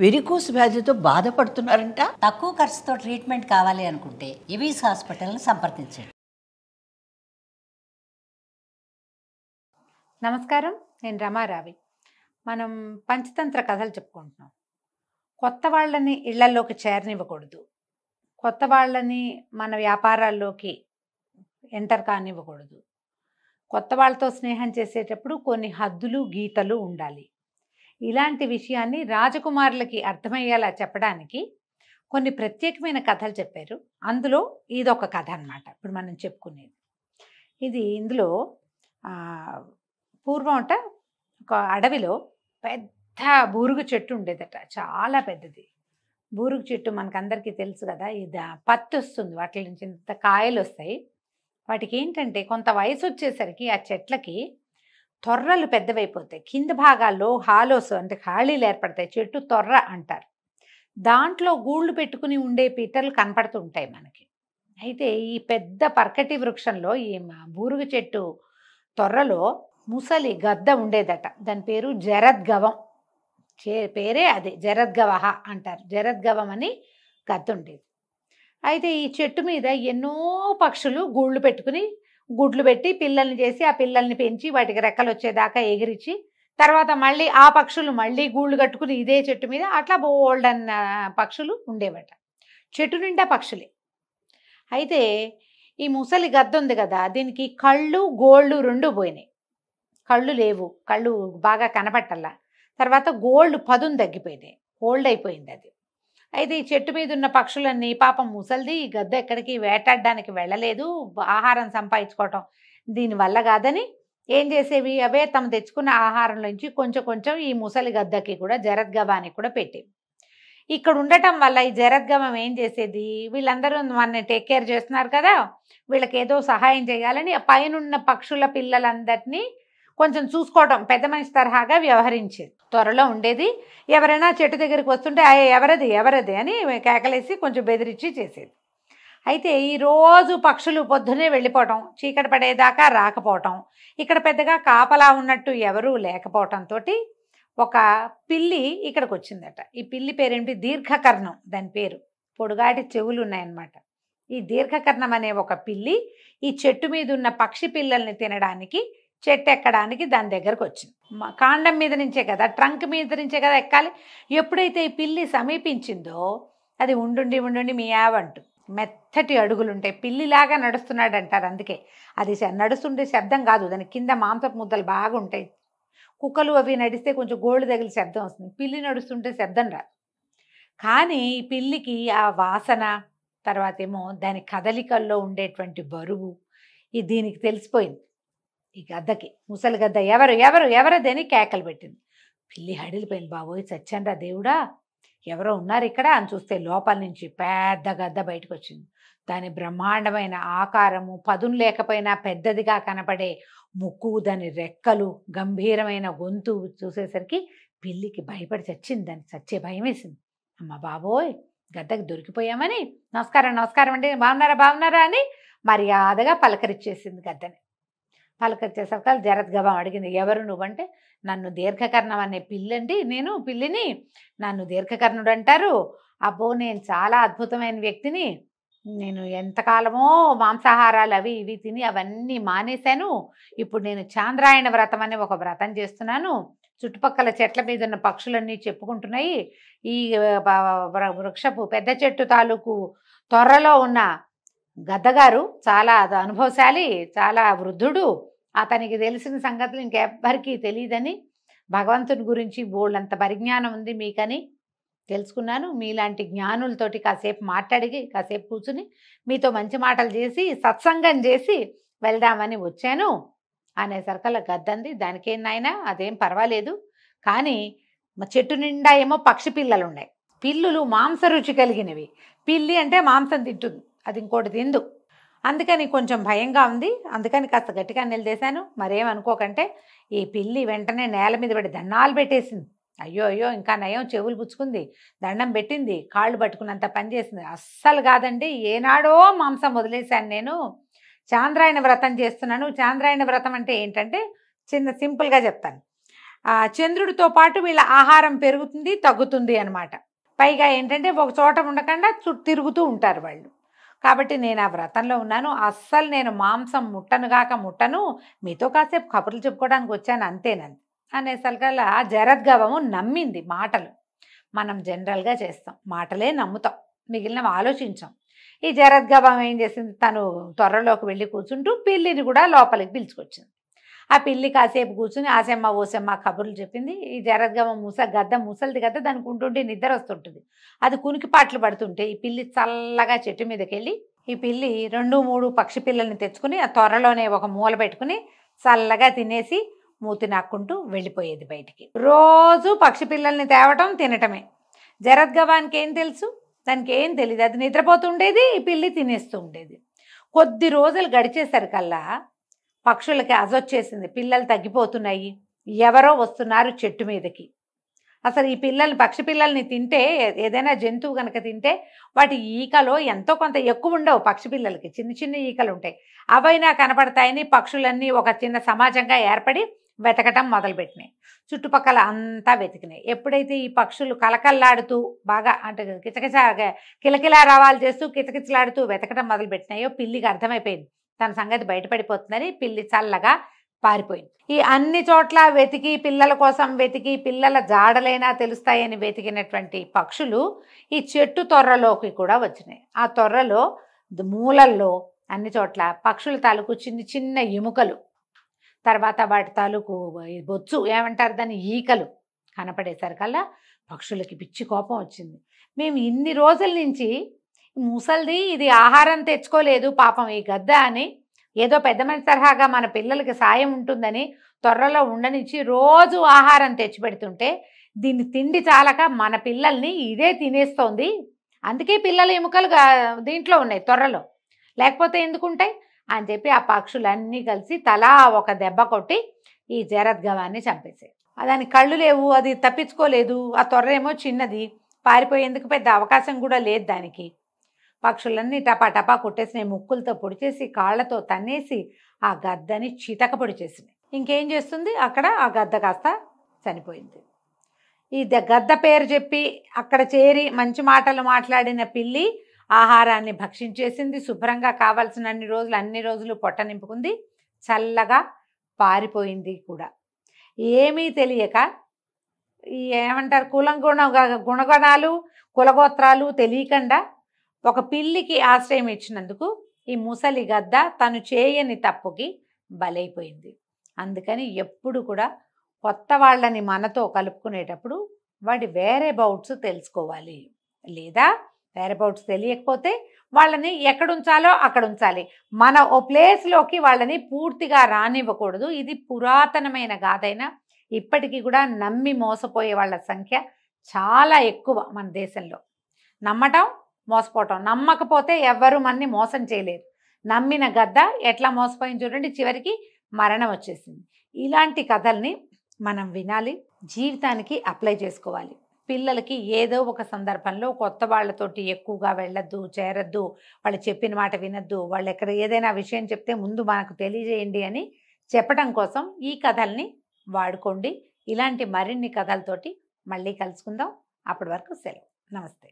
Varicose వ్యాధితో బాధపడుతున్నారంట. తక్కువ ఖర్చుతో ట్రీట్మెంట్ కావాలి అనుకుంటే ఎవిస్ హాస్పిటల్ని సంప్రదించండి. నమస్కారం, నేను రమారావి. మనం పంచతంత్ర కథలు చెప్పుకుంటున్నాం. కొత్త వాళ్ళని ఇళ్లలోకి చేరనివ్వకూడదు, కొత్త వాళ్ళని మన వ్యాపారాల్లోకి ఎంటర్ కానివ్వకూడదు, కొత్త వాళ్ళతో స్నేహం చేసేటప్పుడు కొన్ని హద్దులు గీతలు ఉండాలి. ఇలాంటి విషయాన్ని రాజకుమారులకి అర్థమయ్యేలా చెప్పడానికి కొన్ని ప్రత్యేకమైన కథలు చెప్పారు. అందులో ఇదొక కథ అన్నమాట ఇప్పుడు మనం చెప్పుకునేది. ఇందులో పూర్వం ఒక అడవిలో పెద్ద బూరుగు చెట్టు ఉండేదట, చాలా పెద్దది. బూరుగు చెట్టు మనకందరికీ తెలుసు కదా, ఇది పత్తి వస్తుంది, వాటి నుంచి ఇంత కాయలు వస్తాయి. వాటికి ఏంటంటే కొంత వయసు వచ్చేసరికి ఆ చెట్లకి తొర్రలు పెద్దవైపోతాయి, కింద భాగాల్లో హాలోస్ అంటే ఖాళీలు ఏర్పడతాయి, చెట్టు తొర్ర అంటారు. దాంట్లో గూళ్ళు పెట్టుకుని ఉండే పీటలు కనపడుతూ ఉంటాయి మనకి. అయితే ఈ పెద్ద పర్కటి వృక్షంలో ఈ బూరుగు చెట్టు తొర్రలో ముసలి గద్ద ఉండేదట. దాని పేరు జరద్గవం. పేరే అదే, జరద్గవహ అంటారు. జరద్గవం అని గద్ద ఉండేది. అయితే ఈ చెట్టు మీద ఎన్నో పక్షులు గూళ్ళు పెట్టుకుని గుడ్లు పెట్టి పిల్లల్ని చేసి ఆ పిల్లల్ని పెంచి వాటికి రెక్కలు వచ్చేదాకా ఎగిరించి తర్వాత మళ్ళీ ఆ పక్షులు మళ్ళీ గూళ్ళు కట్టుకుని ఇదే చెట్టు మీద అట్లా బోల్డన్ పక్షులు ఉండేవట. చెట్టు నిండా పక్షులే. అయితే ఈ ముసలి గద్ద ఉంది కదా, దీనికి కళ్ళు గోళ్ళు రెండు పోయినాయి. కళ్ళు లేవు, కళ్ళు బాగా కనపట్టల్లా. తర్వాత గోల్డ్ పదును తగ్గిపోయినాయి, ఓల్డ్ అయిపోయింది అది. అయితే ఈ చెట్టు మీద ఉన్న పక్షులన్నీ పాపం ముసలిది ఈ గద్ద ఎక్కడికి వేటాడడానికి వెళ్ళలేదు, ఆహారం సంపాదించుకోవటం దీనివల్ల కాదని ఏం చేసేవి, అవే తమ తెచ్చుకున్న ఆహారంలోంచి కొంచెం కొంచెం ఈ ముసలి గద్దకి కూడా జరద్గవానికి కూడా పెట్టేవి. ఇక్కడ ఉండటం వల్ల ఈ జరద్గవం ఏం చేసేది, వీళ్ళందరూ మన టేక్ కేర్ చేస్తున్నారు కదా, వీళ్ళకి ఏదో సహాయం చేయాలని పైనున్న పక్షుల పిల్లలందరినీ కొంచెం చూసుకోవడం, పెద్ద మనిషి తరహాగా వ్యవహరించేది. త్వరలో ఉండేది. ఎవరైనా చెట్టు దగ్గరికి వస్తుంటే ఎవరది ఎవరది అని కేకలేసి కొంచెం బెదిరించి చేసేది. అయితే ఈరోజు పక్షులు పొద్దునే వెళ్ళిపోవటం, చీకటి పడేదాకా రాకపోవటం, ఇక్కడ పెద్దగా కాపలా ఉన్నట్టు ఎవరూ లేకపోవటంతో ఒక పిల్లి ఇక్కడికి వచ్చిందట. ఈ పిల్లి పేరేంటి, దీర్ఘకర్ణం దాని పేరు. పొడుగాటి చెవులు ఉన్నాయన్నమాట. ఈ దీర్ఘకర్ణం అనే ఒక పిల్లి ఈ చెట్టు మీద ఉన్న పక్షి పిల్లల్ని తినడానికి చెట్టు ఎక్కడానికి దాని దగ్గరకు వచ్చింది. కాండం మీద నుంచే కదా, ట్రంక్ మీద నుంచే కదా ఎక్కాలి. ఎప్పుడైతే ఈ పిల్లి సమీపించిందో అది ఉండుండి ఉండుండి మియావంటూ మెత్తటి అడుగులుంటాయి, పిల్లిలాగా నడుస్తున్నాడు అంటారు. అందుకే అది నడుస్తుండే శబ్దం కాదు, దాని కింద మాంసపు ముద్దలు బాగా ఉంటాయి. కుక్కలు అవి నడిస్తే కొంచెం గోళ్ళు తగిలి శబ్దం వస్తుంది, పిల్లి నడుస్తుంటే శబ్దం రాదు. కానీ ఈ పిల్లికి ఆ వాసన, తర్వాత ఏమో దాని కదలికల్లో ఉండేటువంటి బరువు దీనికి తెలిసిపోయింది. ఈ గద్దకి, ముసలి గద్ద ఎవరు ఎవరు ఎవరదని కేకలు పెట్టింది. పిల్లి హడిలిపోయింది, బాబోయ్ చచ్చాన్రా దేవుడా, ఎవరో ఉన్నారు ఇక్కడ అని చూస్తే లోపల నుంచి పెద్ద గద్ద బయటకు వచ్చింది. దాని బ్రహ్మాండమైన ఆకారము, పదును లేకపోయినా పెద్దదిగా కనపడే ముక్కు, దాని రెక్కలు, గంభీరమైన గొంతు చూసేసరికి పిల్లికి భయపడి చచ్చింది. దానికి చచ్చే భయం వేసింది. అమ్మ బాబోయ్, గద్దకి దొరికిపోయామని నమస్కారం నమస్కారం అండి, బాగున్నారా బాగున్నారా అని మర్యాదగా పలకరిచ్చేసింది గద్దని. పలకరించేసరికి జరద్గవం అడిగింది, ఎవరు నువ్వంటే, నన్ను దీర్ఘకర్ణం అనే పిల్లండి, నేను పిల్లిని, నన్ను దీర్ఘకర్ణుడు అంటారు. అబ్బో నేను చాలా అద్భుతమైన వ్యక్తిని, నేను ఎంతకాలమో మాంసాహారాలు అవి ఇవి తిని అవన్నీ మానేశాను. ఇప్పుడు నేను చాంద్రాయణ వ్రతం అనే ఒక వ్రతం చేస్తున్నాను. చుట్టుపక్కల చెట్ల మీద ఉన్న పక్షులన్నీ చెప్పుకుంటున్నాయి, ఈ వృక్షపు పెద్ద చెట్టు తాలూకు త్వరలో ఉన్న గద్దగారు చాలా అనుభవశాలి, చాలా వృద్ధుడు, అతనికి తెలిసిన సంగతులు ఇంకెవ్వరికీ తెలియదని, భగవంతుని గురించి బోళ్ళంత పరిజ్ఞానం ఉంది మీకని తెలుసుకున్నాను. మీలాంటి జ్ఞానులతోటి కాసేపు మాట్లాడి కాసేపు కూర్చుని మీతో మంచి మాటలు చేసి సత్సంగం చేసి వెళ్దామని వచ్చాను అనేసరికల్లా గద్దంది, దానికేం నాయనా అదేం పర్వాలేదు, కానీ మా చెట్టు నిండా ఏమో పక్షి పిల్లలు ఉన్నాయి, పిల్లులు మాంసరుచి కలిగినవి, పిల్లి అంటే మాంసం తింటుంది, అది ఇంకోటి తిందు, అందుకని కొంచెం భయంగా ఉంది, అందుకని కాస్త గట్టిగా నిలదీశాను, మరేమనుకోకంటే. ఈ పిల్లి వెంటనే నేల మీద పడి దండాలు పెట్టేసింది. అయ్యో అయ్యో, ఇంకా నయం చెవులు పుచ్చుకుంది, దండం పెట్టింది, కాళ్ళు పట్టుకున్నంత పని చేసింది. అస్సలు కాదండి, ఏనాడో మాంసం వదిలేశాను, నేను చాంద్రాయణ వ్రతం చేస్తున్నాను. చాంద్రాయణ వ్రతం అంటే ఏంటంటే సింపుల్గా చెప్తాను. ఆ చంద్రుడితో పాటు వీళ్ళ ఆహారం పెరుగుతుంది తగ్గుతుంది అనమాట. పైగా ఏంటంటే ఒక చోట ఉండకుండా తిరుగుతూ ఉంటారు వాళ్ళు. కాబట్టి నేను ఆ వ్రతంలో ఉన్నాను, అస్సలు నేను మాంసం ముట్టను, మీతో కాసేపు కబుర్లు చెప్పుకోవడానికి వచ్చాను అంతేనంది అనేసరికల్లా జరద్గవము నమ్మింది మాటలు. మనం జనరల్గా చేస్తాం, మాటలే నమ్ముతాం, మిగిలినవి ఆలోచించాం. ఈ జరద్గవం ఏం చేసింది, తను త్వరలోకి వెళ్ళి కూర్చుంటూ పిల్లిని కూడా లోపలికి పిలుచుకొచ్చింది. ఆ పిల్లి కాసేపు కూర్చుని ఆసెమ్మ ఓసెమ్మ కబుర్లు చెప్పింది. ఈ జరద్గవం గద్ద ముసలిది కదా, దానికి ఉంటుంటే నిద్ర వస్తుంటుంది. అది కునికి పాటలు పడుతుంటే ఈ పిల్లి చల్లగా చెట్టు మీదకి వెళ్ళి ఈ పిల్లి 2-3 పక్షి పిల్లల్ని తెచ్చుకుని ఆ త్వరలోనే ఒక మూల పెట్టుకుని చల్లగా తినేసి మూతి నాక్కుంటూ వెళ్ళిపోయేది బయటికి. రోజు పక్షి పిల్లల్ని తేవటం తినటమే. జరద్గవానికి ఏం తెలుసు, దానికి ఏం తెలియదు, అది నిద్రపోతుండేది, ఈ పిల్లి తినేస్తూ ఉండేది. కొద్ది రోజులు గడిచేసరికల్లా పక్షులకి అజొచ్చేసింది, పిల్లలు తగ్గిపోతున్నాయి, ఎవరో వస్తున్నారు చెట్టు మీదకి. అసలు ఈ పక్షి పిల్లల్ని తింటే, ఏదైనా జంతువు కనుక తింటే వాటి ఈకలో ఎంతో కొంత ఎక్కువ ఉండవు, పక్షి పిల్లలకి చిన్న చిన్న ఈకలు ఉంటాయి, అవైనా కనపడతాయని పక్షులన్నీ ఒక చిన్న సమాజంగా ఏర్పడి వెతకటం మొదలుపెట్టినాయి. చుట్టుపక్కల అంతా వెతికినాయి. ఎప్పుడైతే ఈ పక్షులు కలకల్లాడుతూ బాగా అంటే కిలకిలా రావాలు చేస్తూ కిచకిచలాడుతూ వెతకటం మొదలుపెట్టినాయో పిల్లికి అర్థమైపోయింది తన సంగతి బయటపడిపోతుందని. పిల్లి చల్లగా పారిపోయింది. ఈ అన్ని చోట్ల వెతికి పిల్లల కోసం వెతికి పిల్లల జాడలైనా తెలుస్తాయని వెతికినటువంటి పక్షులు ఈ చెట్టు తొర్రలోకి కూడా వచ్చినాయి. ఆ తొర్రలో మూలల్లో అన్ని చోట్ల పక్షుల తాలూకు చిన్న చిన్న ఎముకలు, తర్వాత వాటి తాలూకు బొచ్చు ఏమంటారు దాన్ని, ఈకలు కనపడేసరికల్లా పక్షులకి పిచ్చి కోపం వచ్చింది. మేము ఇన్ని రోజుల నుంచి ముసల్ది ఇది ఆహారం తెచ్చుకోలేదు పాపం ఈ గద్ద అని, ఏదో పెద్ద మనిషి తరహాగా మన పిల్లలకి సాయం ఉంటుందని త్వరలో ఉండనిచ్చి రోజు ఆహారం తెచ్చిపెడుతుంటే దీన్ని తిండి చాలక మన పిల్లల్ని ఇదే తినేస్తోంది, అందుకే పిల్లల ఎముకలు దీంట్లో ఉన్నాయి త్వరలో, లేకపోతే ఎందుకుంటాయి అని చెప్పి ఆ పక్షులన్నీ కలిసి తలా ఒక దెబ్బ కొట్టి ఈ జరద్గవాన్ని చంపేసాయి. దాని కళ్ళు లేవు, అది తప్పించుకోలేదు, ఆ త్వరేమో చిన్నది, పారిపోయేందుకు పెద్ద అవకాశం కూడా లేదు దానికి. పక్షులన్నీ టపా టపా కొట్టేసినాయి, ముక్కులతో పొడిచేసి కాళ్లతో తన్నేసి ఆ గద్దని చితక పొడి చేసినాయి. ఇంకేం చేస్తుంది అక్కడ, ఆ గద్ద కాస్త చనిపోయింది. ఈ గద్ద పేరు చెప్పి అక్కడ చేరి మంచి మాటలు మాట్లాడిన పిల్లి ఆహారాన్ని భక్షించేసింది, శుభ్రంగా కావాల్సిన అన్ని రోజులు పొట్ట నింపుకుంది, చల్లగా పారిపోయింది కూడా. ఏమీ తెలియక ఏమంటారు గుణగణాలు కులగోత్రాలు తెలియకుండా ఒక పిల్లికి ఆశ్రయం ఇచ్చినందుకు ఈ ముసలి గద్ద తను చేయని తప్పుకి బలైపోయింది. అందుకని ఎప్పుడు కూడా కొత్త వాళ్ళని మనతో కలుపుకునేటప్పుడు వాడి వేరే బౌట్స్ తెలుసుకోవాలి, లేదా వేరే బౌట్స్ తెలియకపోతే వాళ్ళని ఎక్కడ ఉంచాలో అక్కడ ఉంచాలి. మన ఓ ప్లేస్లోకి వాళ్ళని పూర్తిగా రానివ్వకూడదు. ఇది పురాతనమైన గాథైనా ఇప్పటికీ కూడా నమ్మి మోసపోయే వాళ్ళ సంఖ్య చాలా ఎక్కువ మన దేశంలో. నమ్మటం మోసపోవటం, నమ్మకపోతే ఎవ్వరూ మనని మోసం చేయలేరు. నమ్మిన గద్ద ఎట్లా మోసపోయింది చూడండి, చివరికి మరణం వచ్చేసింది. ఇలాంటి కథల్ని మనం వినాలి, జీవితానికి అప్లై చేసుకోవాలి. పిల్లలకి ఏదో ఒక సందర్భంలో కొత్త వాళ్ళతోటి ఎక్కువగా వెళ్ళొద్దు, చేరొద్దు, వాళ్ళు చెప్పిన మాట వినొద్దు, వాళ్ళు ఎక్కడ ఏదైనా విషయం చెప్తే ముందు మనకు తెలియజేయండి అని చెప్పడం కోసం ఈ కథల్ని వాడుకోండి. ఇలాంటి మరిన్ని కథలతోటి మళ్ళీ కలుసుకుందాం. అప్పటి వరకు సెలవు. నమస్తే.